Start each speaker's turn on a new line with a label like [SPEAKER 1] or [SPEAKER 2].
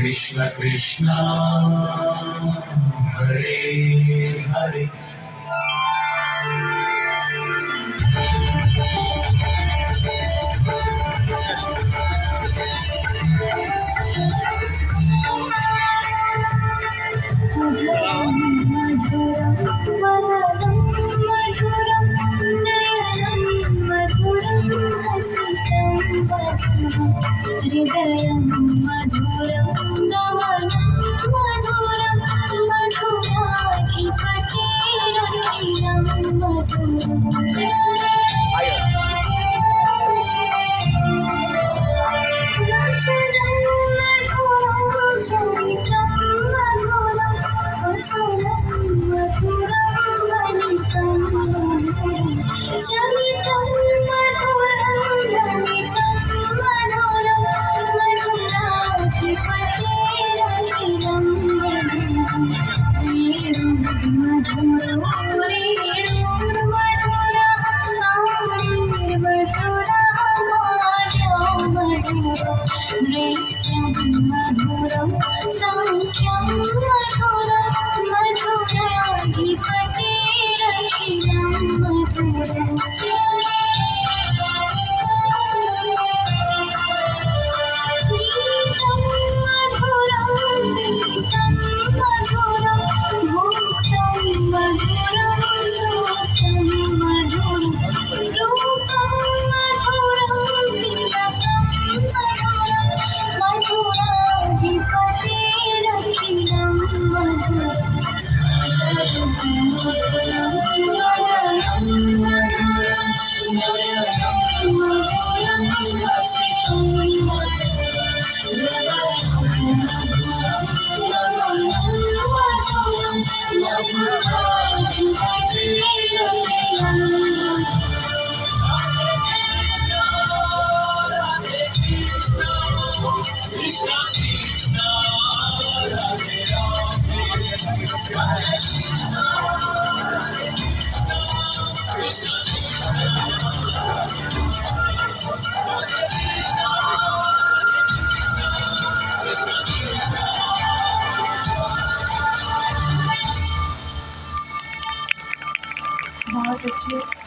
[SPEAKER 1] कृष्ण कृष्ण हरे हरे
[SPEAKER 2] हृदयं मधुरं गमनं मधुरं मधुराधिपतेरखिलं मधुरम् रचनं मधुरं चरितं मधुरं वसनं मधुरं वनितं मधुरं चरितं मधुरं रमितं मधुरं मधुराधिपतेरखिलं मधुरम् मधुरं मधुरं सौख्यं मधुरं मधुराधिपतेरखिलं मधुरम् गीतं मधुरं गीतं मधुरं भूतं मधुरं सुतं मधुरं रूपं मधुरं तिलकं मधुरं मधुराधिपतेरखिलं मधुरम्
[SPEAKER 1] कृष्ण कृष्ण राधे
[SPEAKER 2] बहुत अच्छे